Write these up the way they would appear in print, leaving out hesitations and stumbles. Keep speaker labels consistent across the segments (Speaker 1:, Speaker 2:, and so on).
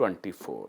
Speaker 1: 24।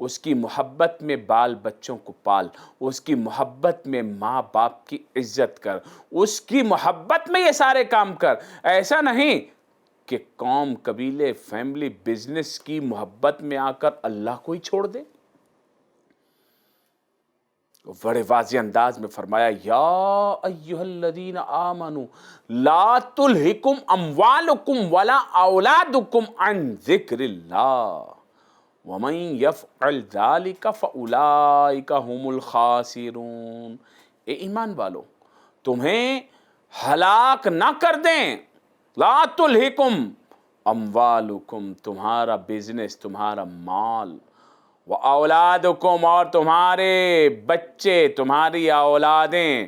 Speaker 1: اس کی محبت میں بال بچوں کو پال، اس کی محبت میں ماں باپ کی عزت کر، اس کی محبت میں یہ سارے کام کر۔ ایسا نہیں کہ قوم، قبیلے، فیملی، بزنس کی محبت میں آ کر اللہ کو ہی چھوڑ دے۔ بڑے واضح انداز میں فرمایا یا ایھا الذین آمنوا لا تلہکم اموالکم ولا اولادکم عن ذکر اللہ ومن یفعل ذلک فاولئک هم الخاسرون۔ اے ایمان والو، تمہیں ہلاک نہ کر دیں، لا تلہکم اموالکم، تمہارا بزنس، تمہارا مال، وَأَوْلَادُكُمْ، اور تمہارے بچے، تمہاری اولادیں۔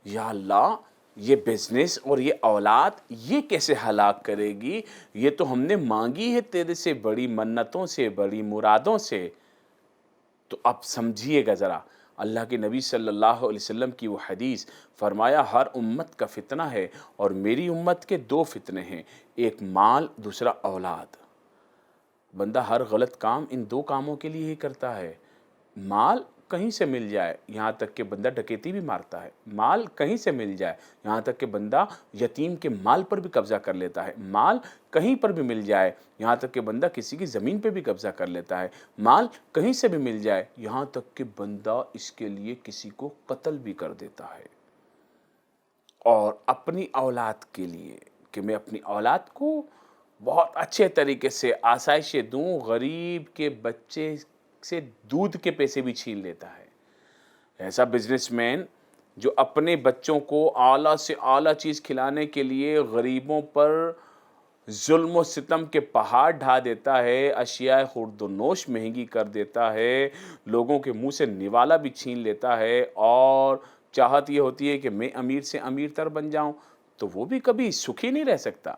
Speaker 1: یا اللہ، یہ بزنس اور یہ اولاد یہ کیسے ہلاک کرے گی؟ یہ تو ہم نے مانگی ہے تیرے سے بڑی منتوں سے، بڑی مرادوں سے۔ تو اب سمجھیے گا ذرا اللہ کے نبی صلی اللہ علیہ وسلم کی وہ حدیث، فرمایا ہر امت کا فتنہ ہے اور میری امت کے دو فتنے ہیں، ایک مال، دوسرا اولاد۔ بندہ ہر غلط کام ان دو کاموں کے لیے ہی کرتا ہے۔ مال کہیں سے مل جائے، یہاں تک کہ بندہ ڈکیتی بھی مارتا ہے۔ مال کہیں سے مل جائے، یہاں تک کہ بندہ یتیم کے مال پر بھی قبضہ کر لیتا ہے۔ مال کہیں پر بھی مل جائے، یہاں تک کہ بندہ کسی کی زمین پہ بھی قبضہ کر لیتا ہے۔ مال کہیں سے بھی مل جائے، یہاں تک کہ بندہ اس کے لیے کسی کو قتل بھی کر دیتا ہے۔ اور اپنی اولاد کے لیے کہ میں اپنی اولاد کو بہت اچھے طریقے سے آسائشیں دوں، غریب کے بچے سے دودھ کے پیسے بھی چھین لیتا ہے۔ ایسا بزنس مین جو اپنے بچوں کو اعلیٰ سے اعلیٰ چیز کھلانے کے لیے غریبوں پر ظلم و ستم کے پہاڑ ڈھا دیتا ہے، اشیاء خورد و نوش مہنگی کر دیتا ہے، لوگوں کے منہ سے نوالا بھی چھین لیتا ہے، اور چاہت یہ ہوتی ہے کہ میں امیر سے امیر تر بن جاؤں، تو وہ بھی کبھی سکھی نہیں رہ سکتا۔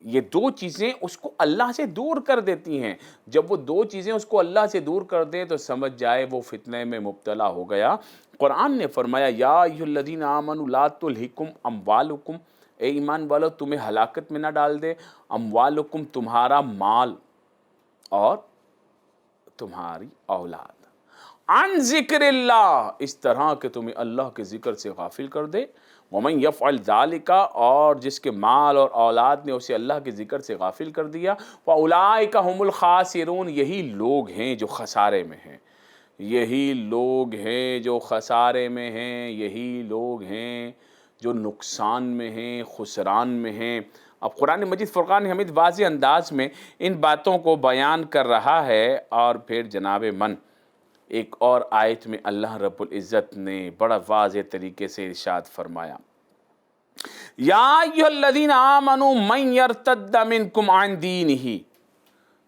Speaker 1: یہ دو چیزیں اس کو اللہ سے دور کر دیتی ہیں۔ جب وہ دو چیزیں اس کو اللہ سے دور کر دیں تو سمجھ جائے وہ فتنے میں مبتلا ہو گیا۔ قرآن نے فرمایا یا ایھا الذین آمنوا لا تلہکم اموالکم، اے ایمان والو تمہیں ہلاکت میں نہ ڈال دے، اموالکم تمہارا مال اور تمہاری اولاد، عن ذکر اللہ، اس طرح کہ تمہیں اللہ کے ذکر سے غافل کر دے، ومن یفعل ذالک، اور جس کے مال اور اولاد نے اسے اللہ کے ذکر سے غافل کر دیا، فاولئک هم الخاسرون، یہی لوگ ہیں جو خسارے میں ہیں، یہی لوگ ہیں جو خسارے میں ہیں، یہی لوگ ہیں جو نقصان میں ہیں، خسران میں ہیں۔ اب قرآن مجید فرقان حمید واضح انداز میں ان باتوں کو بیان کر رہا ہے، اور پھر جناب من ایک اور آیت میں اللہ رب العزت نے بڑا واضح طریقے سے ارشاد فرمایا یا ایھا الذین آمنوا من یرتد منکم عن دینہ،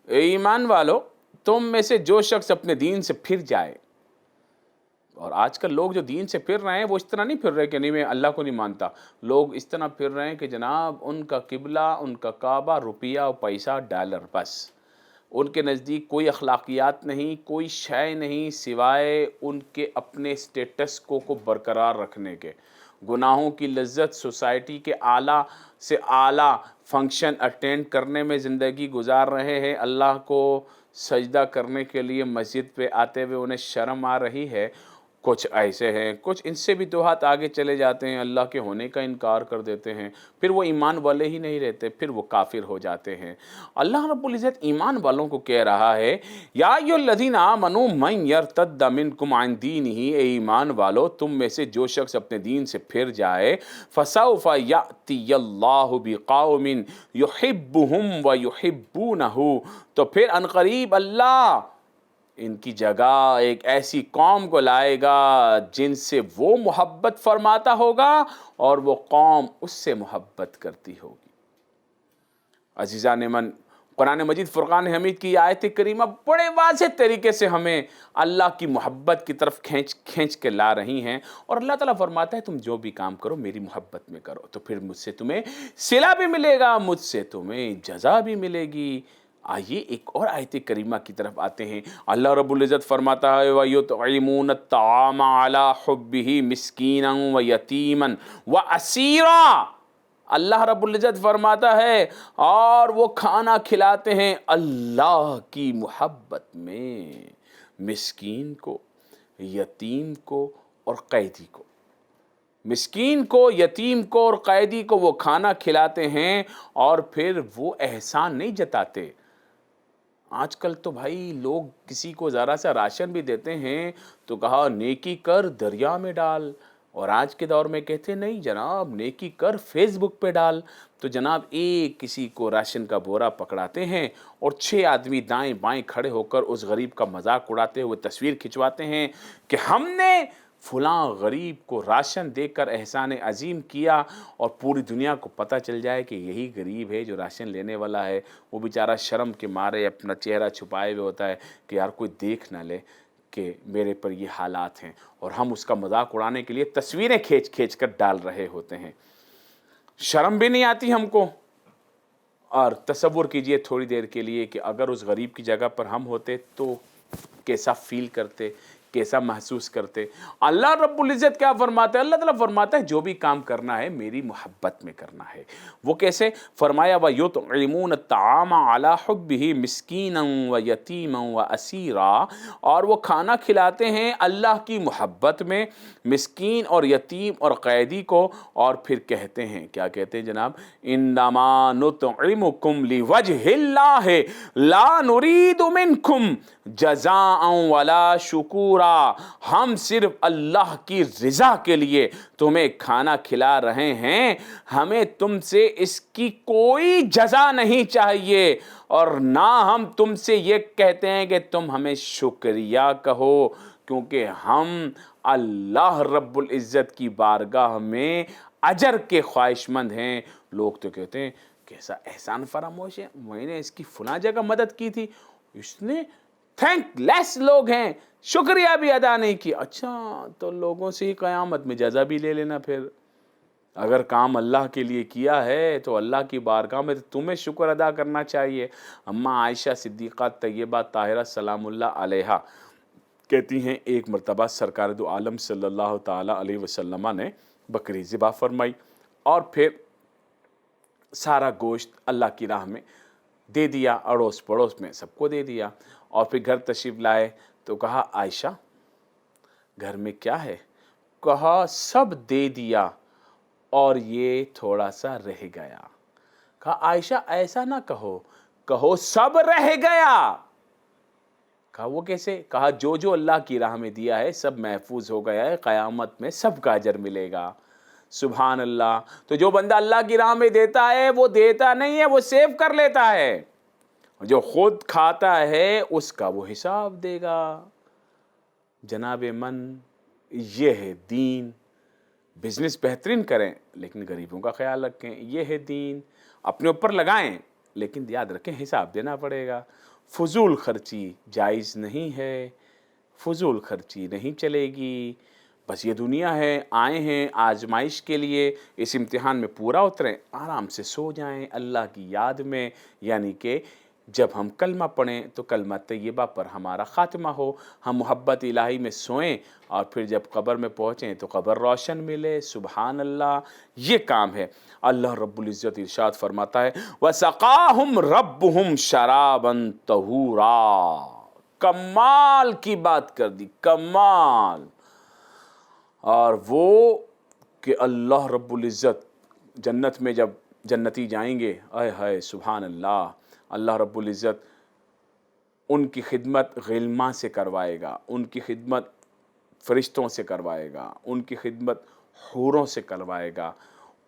Speaker 1: اے ایمان والو تم میں سے جو شخص اپنے دین سے پھر جائے۔ اور آج کل لوگ جو دین سے پھر رہے ہیں وہ اس طرح نہیں پھر رہے کہ نہیں میں اللہ کو نہیں مانتا، لوگ اس طرح پھر رہے ہیں کہ جناب ان کا قبلہ، ان کا کعبہ، روپیہ، پیسہ، ڈالر، بس ان کے نزدیک کوئی اخلاقیات نہیں، کوئی شے نہیں سوائے ان کے اپنے سٹیٹس کو برقرار رکھنے کے۔ گناہوں کی لذت، سوسائٹی کے اعلیٰ سے اعلیٰ فنکشن اٹینڈ کرنے میں زندگی گزار رہے ہیں، اللہ کو سجدہ کرنے کے لیے مسجد پہ آتے ہوئے انہیں شرم آ رہی ہے۔ کچھ ایسے ہیں، کچھ ان سے بھی دو ہاتھ آگے چلے جاتے ہیں، اللہ کے ہونے کا انکار کر دیتے ہیں، پھر وہ ایمان والے ہی نہیں رہتے، پھر وہ کافر ہو جاتے ہیں۔ اللہ رب العزت ایمان والوں کو کہہ رہا ہے یا ایھا الذین آمنوا من یرتد منکم عن دینہ، اے ایمان والو تم میں سے جو شخص اپنے دین سے پھر جائے، فسوف یأتی اللہ بقوم یحبہم ویحبونہ، تو پھر عنقریب اللہ ان کی جگہ ایک ایسی قوم کو لائے گا جن سے وہ محبت فرماتا ہوگا اور وہ قوم اس سے محبت کرتی ہوگی۔ عزیزان من، قرآن مجید فرقان حمید کی آیت کریمہ بڑے واضح طریقے سے ہمیں اللہ کی محبت کی طرف کھینچ کے لا رہی ہیں، اور اللہ تعالیٰ فرماتا ہے تم جو بھی کام کرو میری محبت میں کرو، تو پھر مجھ سے تمہیں صلہ بھی ملے گا، مجھ سے تمہیں جزا بھی ملے گی۔ آئیے ایک اور آیت کریمہ کی طرف آتے ہیں۔ اللہ رب العزت فرماتا ہے وَيُطْعِمُونَ الطَّعَامَ عَلَىٰ حُبِّهِ مِسْكِينًا وَيَتِيمًا وَأَسِيرًا، اللہ رب العزت فرماتا ہے اور وہ کھانا کھلاتے ہیں اللہ کی محبت میں مسکین کو، یتیم کو اور قیدی کو۔ مسکین کو، یتیم کو اور قیدی کو وہ کھانا کھلاتے ہیں اور پھر وہ احسان نہیں جتاتے۔ آج کل تو بھائی لوگ کسی کو ذرا سا راشن بھی دیتے ہیں تو کہا نیکی کر دریا میں ڈال، اور آج کے دور میں کہتے نہیں جناب نیکی کر فیس بک پہ ڈال۔ تو جناب ایک کسی کو راشن کا بورا پکڑاتے ہیں اور 6 آدمی دائیں بائیں کھڑے ہو کر اس غریب کا مذاق اڑاتے ہوئے تصویر کھنچواتے ہیں کہ ہم نے فلاں غریب کو راشن دے کر احسان عظیم کیا، اور پوری دنیا کو پتہ چل جائے کہ یہی غریب ہے جو راشن لینے والا ہے۔ وہ بیچارہ شرم کے مارے اپنا چہرہ چھپائے ہوئے ہوتا ہے کہ یار کوئی دیکھ نہ لے کہ میرے پر یہ حالات ہیں، اور ہم اس کا مذاق اڑانے کے لیے تصویریں کھینچ کھینچ کر ڈال رہے ہوتے ہیں۔ شرم بھی نہیں آتی ہم کو۔ اور تصور کیجئے تھوڑی دیر کے لیے کہ اگر اس غریب کی جگہ پر ہم ہوتے تو کیسا فیل کرتے، کیسا محسوس کرتے۔ اللہ رب العزت کیا فرماتا ہے؟ اللہ تعالیٰ فرماتا ہے جو بھی کام کرنا ہے میری محبت میں کرنا ہے۔ وہ کیسے؟ فرمایا وَيُطْعِمُونَ الطَّعَامَ عَلَىٰ حُبِّهِ مِسْكِينًا وَيَتِيمًا وَأَسِيرًا، اور وہ کھانا کھلاتے ہیں اللہ کی محبت میں مسکین اور یتیم اور قیدی کو، اور پھر کہتے ہیں، کیا کہتے ہیں جناب؟ إِنَّمَا نُطْعِمُكُمْ لِوَجْهِ اللَّهِ لَا نُرِيدُ مِنْكُمْ جَزَاءً وَلَا شُكُورًا، ہم صرف اللہ کی رضا کے لیے تمہیں کھانا کھلا رہے ہیں، ہمیں تم سے اس کی کوئی جزا نہیں چاہیے، اور نہ ہم تم سے یہ کہتے ہیں کہ تم ہمیں شکریہ کہو، کیونکہ ہم اللہ رب العزت کی بارگاہ میں اجر کے خواہش مند ہیں۔ لوگ تو کہتے ہیں کیسا احسان فراموش ہے، میں نے اس کی فلاں جگہ مدد کی تھی، اس نے تھینک لیس لوگ ہیں، شکریہ بھی ادا نہیں کیا۔ اچھا تو لوگوں سے ہی قیامت میں جزا بھی لے لینا۔ پھر اگر کام اللہ کے لیے کیا ہے تو اللہ کی بارگاہ میں تمہیں شکر ادا کرنا چاہیے۔ اماں عائشہ صدیقہ طیبہ طاہرہ سلام اللہ علیہا کہتی ہیں ایک مرتبہ سرکار دو عالم صلی اللہ تعالیٰ علیہ وسلم نے بکری ذبح فرمائی، اور پھر سارا گوشت اللہ کی راہ میں دے دیا، اڑوس پڑوس میں سب کو دے دیا، اور پھر گھر تشریف لائے تو کہا عائشہ گھر میں کیا ہے؟ کہا سب دے دیا اور یہ تھوڑا سا رہ گیا۔ کہا عائشہ ایسا نہ کہو، کہو سب رہ گیا۔ کہا وہ کیسے؟ کہا جو جو اللہ کی راہ میں دیا ہے سب محفوظ ہو گیا ہے، قیامت میں سب کا اجر ملے گا۔ سبحان اللہ۔ تو جو بندہ اللہ کی راہ میں دیتا ہے وہ دیتا نہیں ہے، وہ سیو کر لیتا ہے، جو خود کھاتا ہے اس کا وہ حساب دے گا۔ جناب من یہ ہے دین۔ بزنس بہترین کریں لیکن غریبوں کا خیال رکھیں، یہ ہے دین۔ اپنے اوپر لگائیں لیکن یاد رکھیں حساب دینا پڑے گا۔ فضول خرچی جائز نہیں ہے، فضول خرچی نہیں چلے گی۔ بس یہ دنیا ہے، آئے ہیں آزمائش کے لیے، اس امتحان میں پورا اتریں، آرام سے سو جائیں اللہ کی یاد میں، یعنی کہ جب ہم کلمہ پڑھیں تو کلمہ طیبہ پر ہمارا خاتمہ ہو، ہم محبت الہی میں سوئیں، اور پھر جب قبر میں پہنچیں تو قبر روشن ملے۔ سبحان اللہ، یہ کام ہے۔ اللہ رب العزت ارشاد فرماتا ہے وَسَقَاهُمْ رَبُّهُمْ شَرَابًا طَهُورًا، کمال کی بات کر دی، کمال۔ اور وہ کہ اللہ رب العزت جنت میں جب جنتی جائیں گے، اے ہائے سبحان اللہ، اللہ رب العزت ان کی خدمت غلماں سے کروائے گا، ان کی خدمت فرشتوں سے کروائے گا، ان کی خدمت حوروں سے کروائے گا،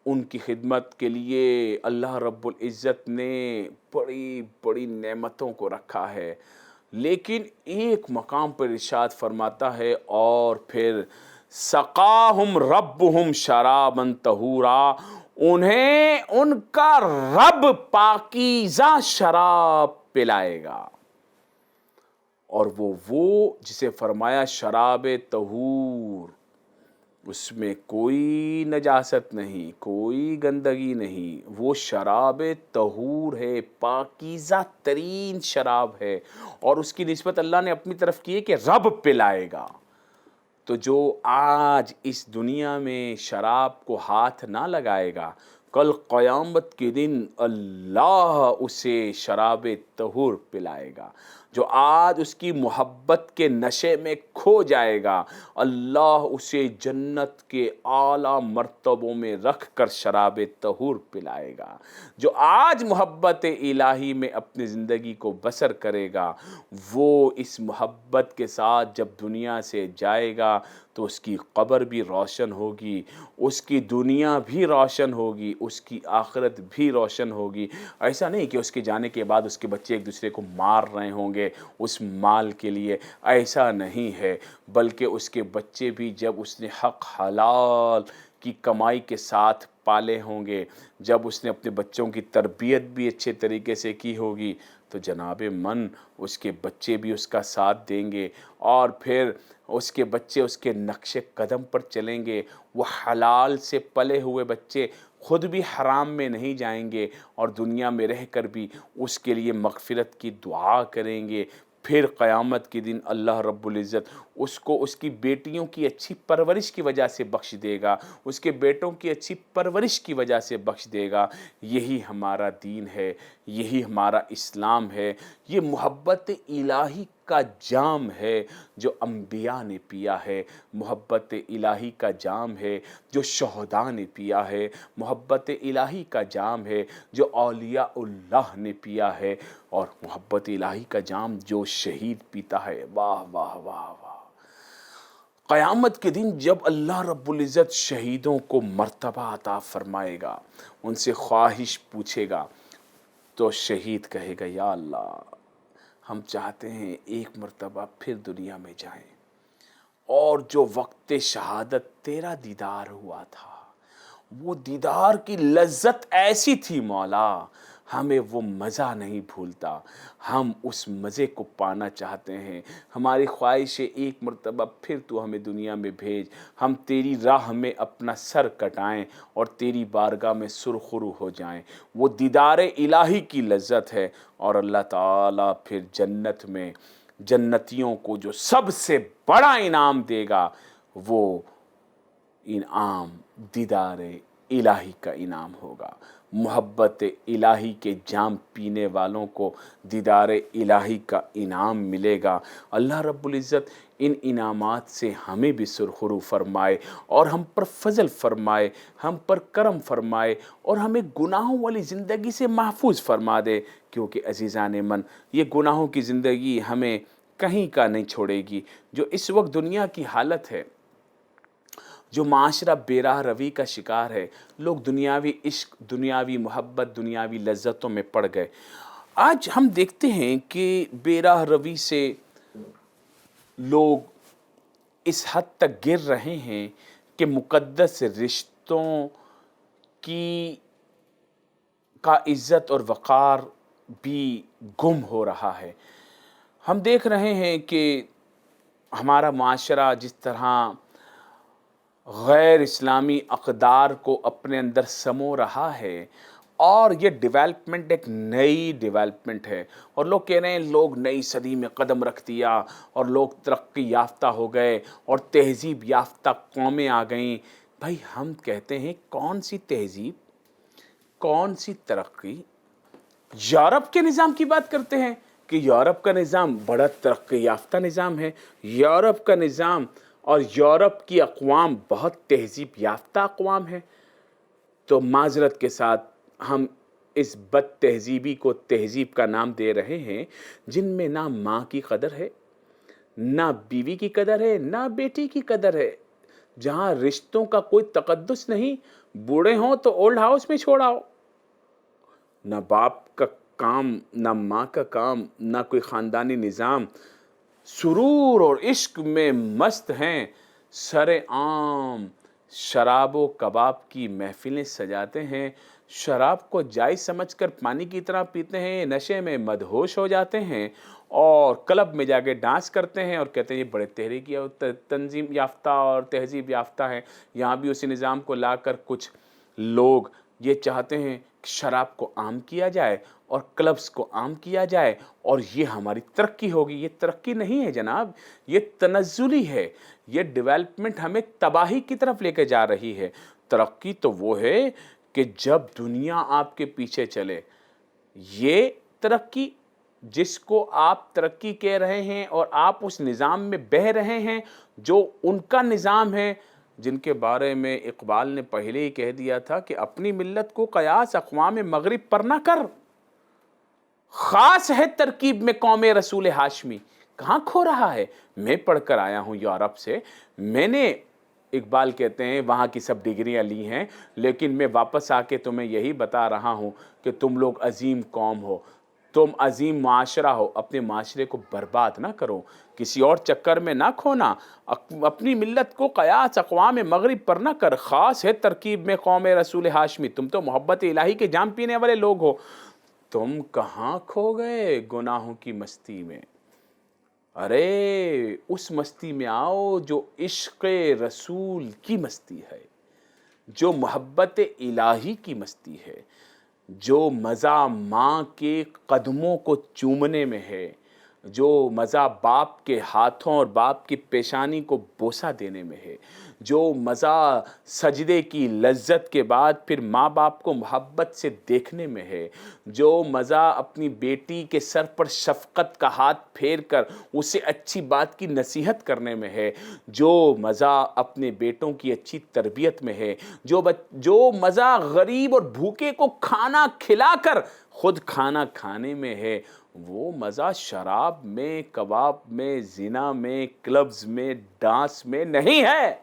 Speaker 1: ان کی خدمت کے لیے اللہ رب العزت نے بڑی بڑی نعمتوں کو رکھا ہے۔ لیکن ایک مقام پر ارشاد فرماتا ہے اور پھر سقاہم ربہم شرابا طہورا، انہیں ان کا رب پاکیزہ شراب پلائے گا، اور وہ جسے فرمایا شراب طہور، اس میں کوئی نجاست نہیں، کوئی گندگی نہیں، وہ شراب طہور ہے، پاکیزہ ترین شراب ہے، اور اس کی نسبت اللہ نے اپنی طرف کی ہے کہ رب پلائے گا۔ تو جو آج اس دنیا میں شراب کو ہاتھ نہ لگائے گا، کل قیامت کے دن اللہ اسے شراب طہور پلائے گا. جو آج اس کی محبت کے نشے میں کھو جائے گا، اللہ اسے جنت کے اعلیٰ مرتبوں میں رکھ کر شراب طہور پلائے گا. جو آج محبت الہی میں اپنی زندگی کو بسر کرے گا، وہ اس محبت کے ساتھ جب دنیا سے جائے گا تو اس کی قبر بھی روشن ہوگی، اس کی دنیا بھی روشن ہوگی، اس کی آخرت بھی روشن ہوگی. ایسا نہیں کہ اس کے جانے کے بعد اس کے بچے ایک دوسرے کو مار رہے ہوں گے اس مال کے لیے، ایسا نہیں ہے، بلکہ اس کے بچے بھی جب اس نے حق حلال کی کمائی کے ساتھ پالے ہوں گے، جب اس نے اپنے بچوں کی تربیت بھی اچھے طریقے سے کی ہوگی، تو جناب من اس کے بچے بھی اس کا ساتھ دیں گے، اور پھر اس کے بچے اس کے نقش قدم پر چلیں گے. وہ حلال سے پلے ہوئے بچے خود بھی حرام میں نہیں جائیں گے، اور دنیا میں رہ کر بھی اس کے لیے مغفرت کی دعا کریں گے. پھر قیامت کے دن اللہ رب العزت اس کو اس کی بیٹیوں کی اچھی پرورش کی وجہ سے بخش دے گا، اس کے بیٹوں کی اچھی پرورش کی وجہ سے بخش دے گا. یہی ہمارا دین ہے، یہی ہمارا اسلام ہے. یہ محبت الہی کا جام ہے جو انبیاء نے پیا ہے، محبت الہی کا جام ہے جو شہداء نے پیا ہے، محبت الہی کا جام ہے جو اولیاء اللہ نے پیا ہے، اور محبت الہی کا جام جو شہید پیتا ہے. واہ واہ واہ واہ. قیامت کے دن جب اللہ رب العزت شہیدوں کو مرتبہ عطا فرمائے گا، ان سے خواہش پوچھے گا، تو شہید کہے گا یا اللہ ہم چاہتے ہیں ایک مرتبہ پھر دنیا میں جائیں، اور جو وقت شہادت تیرا دیدار ہوا تھا وہ دیدار کی لذت ایسی تھی مولا، ہمیں وہ مزہ نہیں بھولتا، ہم اس مزے کو پانا چاہتے ہیں. ہماری خواہش ہے ایک مرتبہ پھر تو ہمیں دنیا میں بھیج، ہم تیری راہ میں اپنا سر کٹائیں اور تیری بارگاہ میں سرخرو ہو جائیں. وہ دیدار الہی کی لذت ہے. اور اللہ تعالیٰ پھر جنت میں جنتیوں کو جو سب سے بڑا انعام دے گا، وہ انعام دیدار الہی کا انعام ہوگا. محبت الہی کے جام پینے والوں کو دیدار الہی کا انعام ملے گا. اللہ رب العزت ان انعامات سے ہمیں بھی سرخرو فرمائے، اور ہم پر فضل فرمائے، ہم پر کرم فرمائے، اور ہمیں گناہوں والی زندگی سے محفوظ فرما دے. کیونکہ عزیزان من، یہ گناہوں کی زندگی ہمیں کہیں کا نہیں چھوڑے گی. جو اس وقت دنیا کی حالت ہے، جو معاشرہ بے راہ روی کا شکار ہے، لوگ دنیاوی عشق، دنیاوی محبت، دنیاوی لذتوں میں پڑ گئے. آج ہم دیکھتے ہیں کہ بے راہ روی سے لوگ اس حد تک گر رہے ہیں کہ مقدس رشتوں کا عزت اور وقار بھی گم ہو رہا ہے. ہم دیکھ رہے ہیں کہ ہمارا معاشرہ جس طرح غیر اسلامی اقدار کو اپنے اندر سمو رہا ہے، اور یہ ڈیولپمنٹ ایک نئی ڈیولپمنٹ ہے، اور لوگ کہہ رہے ہیں لوگ نئی صدی میں قدم رکھ دیا اور لوگ ترقی یافتہ ہو گئے اور تہذیب یافتہ قومیں آ گئیں. بھائی ہم کہتے ہیں کون سی تہذیب، کون سی ترقی؟ یورپ کے نظام کی بات کرتے ہیں کہ یورپ کا نظام بڑا ترقی یافتہ نظام ہے، یورپ کا نظام اور یورپ کی اقوام بہت تہذیب یافتہ اقوام ہیں. تو معذرت کے ساتھ ہم اس بد تہذیبی کو تہذیب کا نام دے رہے ہیں، جن میں نہ ماں کی قدر ہے، نہ بیوی کی قدر ہے، نہ بیٹی کی قدر ہے، جہاں رشتوں کا کوئی تقدس نہیں. بوڑھے ہوں تو اولڈ ہاؤس میں چھوڑاؤ، نہ باپ کا کام، نہ ماں کا کام، نہ کوئی خاندانی نظام. سرور اور عشق میں مست ہیں، سر عام شراب و کباب کی محفلیں سجاتے ہیں، شراب کو جائز سمجھ کر پانی کی طرح پیتے ہیں، نشے میں مدہوش ہو جاتے ہیں، اور کلب میں جا کے ڈانس کرتے ہیں اور کہتے ہیں یہ بڑے تحریک تنظیم یافتہ اور تہذیب یافتہ ہیں. یہاں بھی اسی نظام کو لا کر کچھ لوگ یہ چاہتے ہیں کہ شراب کو عام کیا جائے اور کلبز کو عام کیا جائے، اور یہ ہماری ترقی ہوگی. یہ ترقی نہیں ہے جناب، یہ تنزلی ہے. یہ ڈیولپمنٹ ہمیں تباہی کی طرف لے کے جا رہی ہے. ترقی تو وہ ہے کہ جب دنیا آپ کے پیچھے چلے، یہ ترقی جس کو آپ ترقی کہہ رہے ہیں اور آپ اس نظام میں بہہ رہے ہیں جو ان کا نظام ہے، جن کے بارے میں اقبال نے پہلے ہی کہہ دیا تھا کہ اپنی ملت کو قیاس اقوام مغرب پر نہ کر، خاص ہے ترکیب میں قوم رسول ہاشمی۔ کہاں کھو رہا ہے؟ میں پڑھ کر آیا ہوں یورپ سے، میں نے اقبال کہتے ہیں وہاں کی سب ڈگریاں لی ہیں، لیکن میں واپس آ کے تمہیں یہی بتا رہا ہوں کہ تم لوگ عظیم قوم ہو، تم عظیم معاشرہ ہو، اپنے معاشرے کو برباد نہ کرو، کسی اور چکر میں نہ کھونا، اپنی ملت کو قیاس اقوام مغرب پر نہ کر، خاص ہے ترکیب میں قوم رسول ہاشمی۔ تم تو محبت الہی کے جام پینے والے لوگ ہو، تم کہاں کھو گئے گناہوں کی مستی میں؟ ارے اس مستی میں آؤ جو عشق رسول کی مستی ہے، جو محبت الہی کی مستی ہے، جو مزہ ماں کے قدموں کو چومنے میں ہے، جو مزہ باپ کے ہاتھوں اور باپ کی پیشانی کو بوسہ دینے میں ہے، جو مزہ سجدے کی لذت کے بعد پھر ماں باپ کو محبت سے دیکھنے میں ہے، جو مزہ اپنی بیٹی کے سر پر شفقت کا ہاتھ پھیر کر اسے اچھی بات کی نصیحت کرنے میں ہے، جو مزہ اپنے بیٹوں کی اچھی تربیت میں ہے، جو مزہ غریب اور بھوکے کو کھانا کھلا کر خود کھانا کھانے میں ہے، وہ مزہ شراب میں، کباب میں، زنا میں، کلبز میں، ڈانس میں نہیں ہے۔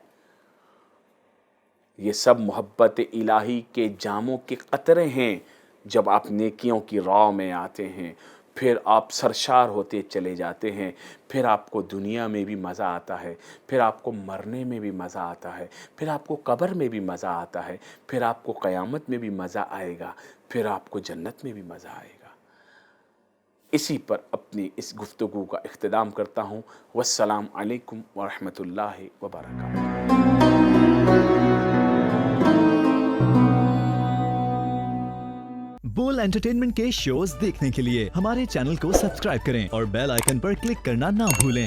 Speaker 1: یہ سب محبت الہی کے جاموں کے قطرے ہیں۔ جب آپ نیکیوں کی راہ میں آتے ہیں، پھر آپ سرشار ہوتے چلے جاتے ہیں، پھر آپ کو دنیا میں بھی مزہ آتا ہے، پھر آپ کو مرنے میں بھی مزہ آتا ہے، پھر آپ کو قبر میں بھی مزہ آتا ہے، پھر آپ کو قیامت میں بھی مزہ آئے گا، پھر آپ کو جنت میں بھی مزہ آئے گا۔ اسی پر اپنی اس گفتگو کا اختتام کرتا ہوں۔ والسلام علیکم ورحمۃ اللہ وبرکاتہ۔
Speaker 2: بول انٹرٹینمنٹ کے شوز دیکھنے کے لیے ہمارے چینل کو سبسکرائب کریں اور بیل آئیکن پر کلک کرنا نہ بھولیں۔